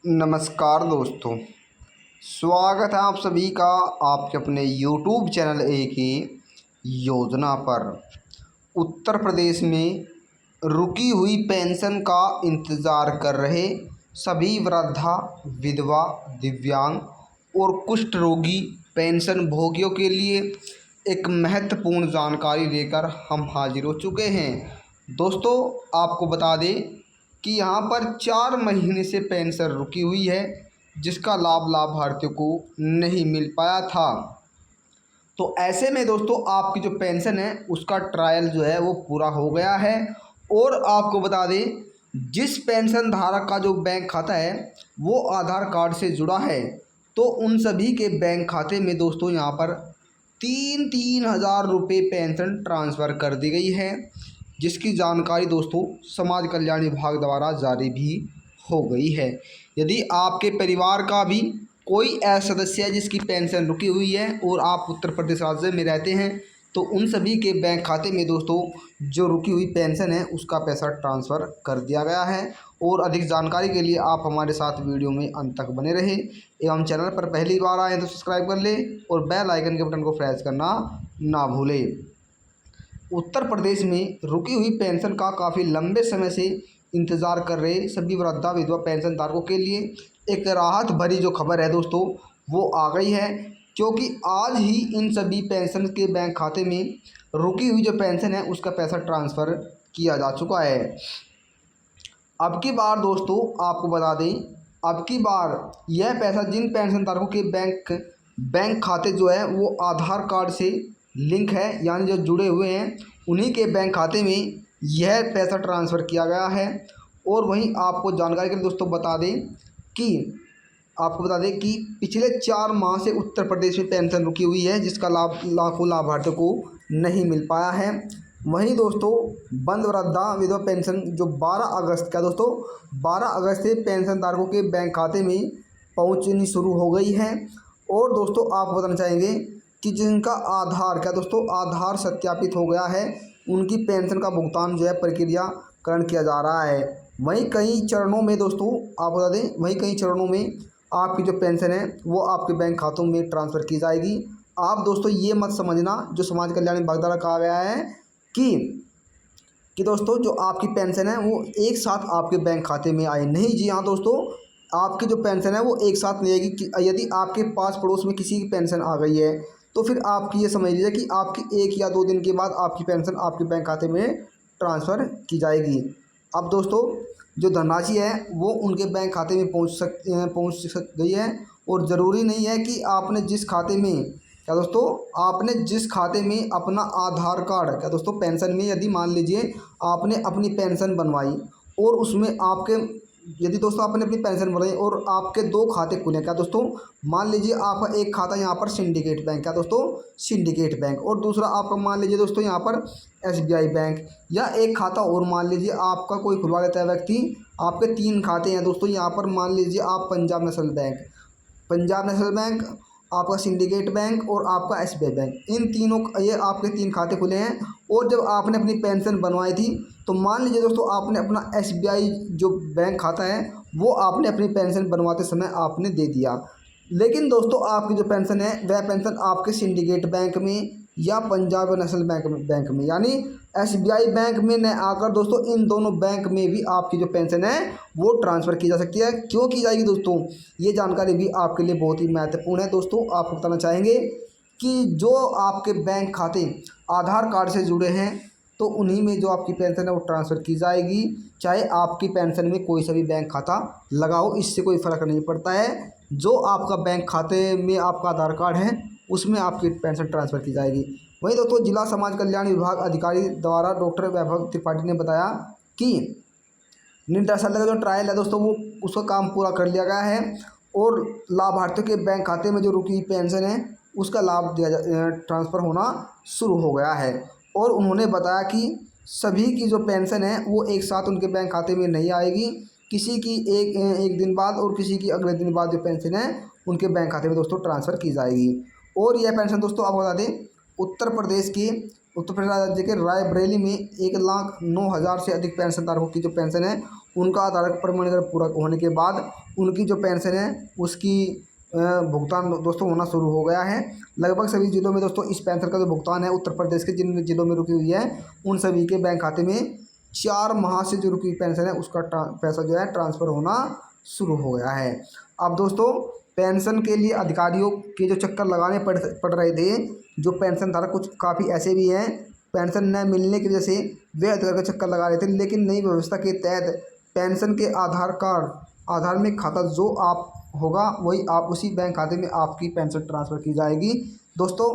नमस्कार दोस्तों। स्वागत है आप सभी का आपके अपने YouTube चैनल एक ही योजना पर। उत्तर प्रदेश में रुकी हुई पेंशन का इंतज़ार कर रहे सभी वृद्धा, विधवा, दिव्यांग और कुष्ठ रोगी पेंशन भोगियों के लिए एक महत्वपूर्ण जानकारी लेकर हम हाजिर हो चुके हैं। दोस्तों, आपको बता दें कि यहाँ पर 4 महीने से पेंशन रुकी हुई है, जिसका लाभ लाभार्थियों को नहीं मिल पाया था। तो ऐसे में दोस्तों, आपकी जो पेंशन है उसका ट्रायल जो है वो पूरा हो गया है। और आपको बता दें, जिस पेंशन धारक का जो बैंक खाता है वो आधार कार्ड से जुड़ा है, तो उन सभी के बैंक खाते में दोस्तों यहाँ पर 3,000 रुपये पेंशन ट्रांसफ़र कर दी गई है, जिसकी जानकारी दोस्तों समाज कल्याण विभाग द्वारा जारी भी हो गई है। यदि आपके परिवार का भी कोई ऐसा सदस्य है जिसकी पेंशन रुकी हुई है और आप उत्तर प्रदेश राज्य में रहते हैं, तो उन सभी के बैंक खाते में दोस्तों जो रुकी हुई पेंशन है उसका पैसा ट्रांसफ़र कर दिया गया है। और अधिक जानकारी के लिए आप हमारे साथ वीडियो में अंत तक बने रहें एवं चैनल पर पहली बार आएँ तो सब्सक्राइब कर लें और बेल आइकन के बटन को प्रेस करना ना भूलें। उत्तर प्रदेश में रुकी हुई पेंशन का काफ़ी लंबे समय से इंतज़ार कर रहे सभी वृद्धा विधवा पेंशन धारकों के लिए एक राहत भरी जो खबर है दोस्तों वो आ गई है, क्योंकि आज ही इन सभी पेंशन के बैंक खाते में रुकी हुई जो पेंशन है उसका पैसा ट्रांसफ़र किया जा चुका है। अब की बार दोस्तों आपको बता दें, अब की बार यह पैसा जिन पेंशन धारकों के बैंक खाते जो है वो आधार कार्ड से लिंक है, यानी जो जुड़े हुए हैं उन्हीं के बैंक खाते में यह पैसा ट्रांसफ़र किया गया है। और वहीं आपको जानकारी के लिए दोस्तों बता दें कि पिछले 4 माह से उत्तर प्रदेश में पेंशन रुकी हुई है, जिसका लाभ लाखों लाभार्थियों को नहीं मिल पाया है। वहीं दोस्तों बंद वृद्धा विधवा पेंशन जो 12 अगस्त का दोस्तों 12 अगस्त से पेंशन धारकों के बैंक खाते में पहुंचनी शुरू हो गई है। और दोस्तों आपको बताना चाहेंगे कि जिनका आधार सत्यापित हो गया है उनकी पेंशन का भुगतान जो है प्रक्रियाकरण किया जा रहा है। वहीं कई चरणों में दोस्तों आपको बता दें, वहीं कई चरणों में आपकी जो पेंशन है वो आपके बैंक खातों में ट्रांसफ़र की जाएगी। आप दोस्तों ये मत समझना जो समाज कल्याण विभाग द्वारा कहा गया है कि दोस्तों जो आपकी पेंशन है वो एक साथ आपके बैंक खाते में आए, नहीं जी हाँ दोस्तों, आपकी जो पेंशन है वो एक साथ नहीं आएगी। कि यदि आपके पास पड़ोस में किसी की पेंशन आ गई है तो फिर आपकी ये समझ लीजिए कि आपकी 1 या 2 दिन के बाद आपकी पेंशन आपके बैंक खाते में ट्रांसफ़र की जाएगी। अब दोस्तों जो धनराशि है वो उनके बैंक खाते में पहुंच गई है। और ज़रूरी नहीं है कि आपने जिस खाते में अपना आधार कार्ड पेंशन में यदि मान लीजिए आपने अपनी पेंशन बनवाई और उसमें यदि दोस्तों आपने अपनी पेंशन बनाई और आपके 2 खाते खुले, मान लीजिए आपका एक खाता यहाँ पर सिंडिकेट बैंक और दूसरा आपका मान लीजिए दोस्तों यहाँ पर SBI बैंक, या एक खाता और मान लीजिए आपका कोई खुलवा लेता है व्यक्ति। आपके 3 खाते हैं दोस्तों यहाँ पर, मान लीजिए आप पंजाब नेशनल बैंक, आपका सिंडिकेट बैंक और आपका SBI बैंक, इन तीनों ये आपके 3 खाते खुले हैं। और जब आपने अपनी पेंशन बनवाई थी तो मान लीजिए दोस्तों आपने अपना SBI जो बैंक खाता है वो आपने अपनी पेंशन बनवाते समय आपने दे दिया, लेकिन दोस्तों आपकी जो पेंशन है वह पेंशन आपके सिंडिकेट बैंक में या पंजाब नेशनल बैंक में यानी SBI बैंक में न आकर दोस्तों इन दोनों बैंक में भी आपकी जो पेंशन है वो ट्रांसफ़र की जा सकती है। क्यों की जाएगी दोस्तों, ये जानकारी भी आपके लिए बहुत ही महत्वपूर्ण है। दोस्तों आपको बताना चाहेंगे कि जो आपके बैंक खाते आधार कार्ड से जुड़े हैं तो उन्हीं में जो आपकी पेंशन है वो ट्रांसफ़र की जाएगी, चाहे आपकी पेंशन में कोई सा भी बैंक खाता लगा हो, इससे कोई फ़र्क नहीं पड़ता है। जो आपका बैंक खाते में आपका आधार कार्ड है उसमें आपकी पेंशन ट्रांसफ़र की जाएगी। वहीं दोस्तों जिला समाज कल्याण विभाग अधिकारी द्वारा डॉक्टर वैभव त्रिपाठी ने बताया कि निराशल्य का जो ट्रायल है दोस्तों वो उसका काम पूरा कर लिया गया है और लाभार्थियों के बैंक खाते में जो रुकी पेंशन है उसका लाभ ट्रांसफ़र होना शुरू हो गया है। और उन्होंने बताया कि सभी की जो पेंशन है वो एक साथ उनके बैंक खाते में नहीं आएगी, किसी की एक दिन बाद और किसी की अगले दिन बाद जो पेंशन है उनके बैंक खाते में दोस्तों ट्रांसफ़र की जाएगी। और यह पेंशन दोस्तों आपको बता दें उत्तर प्रदेश राज्य के रायबरेली में 1,09,000 से अधिक पेंशन धारकों की जो पेंशन है उनका आधार प्रमाणीकरण पूरा होने के बाद उनकी जो पेंशन है उसकी भुगतान दोस्तों होना शुरू हो गया है। लगभग सभी जिलों में दोस्तों इस पेंशन का जो भुगतान है उत्तर प्रदेश के जिन जिलों में रुकी हुई है उन सभी के बैंक खाते में 4 माह से जो रुकी पेंशन है उसका पैसा जो है ट्रांसफ़र होना शुरू हो गया है। अब दोस्तों पेंशन के लिए अधिकारियों के जो चक्कर लगाने पड़ रहे थे, जो पेंशन धारक कुछ काफ़ी ऐसे भी हैं पेंशन न मिलने की वजह से वे अधिकारी का चक्कर लगा रहे थे, लेकिन नई व्यवस्था के तहत पेंशन के आधार में खाता जो आप होगा वही आप उसी बैंक खाते में आपकी पेंशन ट्रांसफ़र की जाएगी। दोस्तों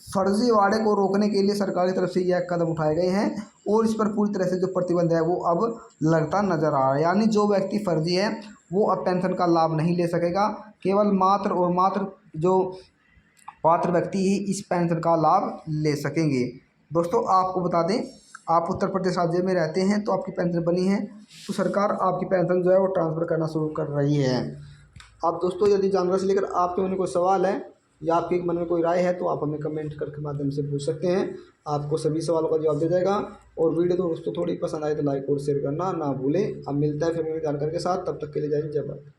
फर्जीवाड़े को रोकने के लिए सरकार की तरफ से यह कदम उठाए गए हैं और इस पर पूरी तरह से जो प्रतिबंध है वो अब लगता नजर आ रहा है। यानी जो व्यक्ति फर्जी है वो अब पेंशन का लाभ नहीं ले सकेगा, केवल मात्र और मात्र जो पात्र व्यक्ति ही इस पेंशन का लाभ ले सकेंगे। दोस्तों आपको बता दें, आप उत्तर प्रदेश राज्य में रहते हैं तो आपकी पेंशन बनी है तो सरकार आपकी पेंशन जो है वो ट्रांसफ़र करना शुरू कर रही है। आप दोस्तों यदि जानकारी से लेकर आपके मन में कोई सवाल है या आपके मन में कोई राय है तो आप हमें कमेंट करके माध्यम से पूछ सकते हैं, आपको सभी सवालों का जवाब दिया जाएगा। और वीडियो तो दोस्तों थोड़ी पसंद आए तो लाइक और शेयर करना ना भूलें। अब मिलता है फिर नई जानकारी के साथ, तब तक के लिए जय हिंद जय भारत।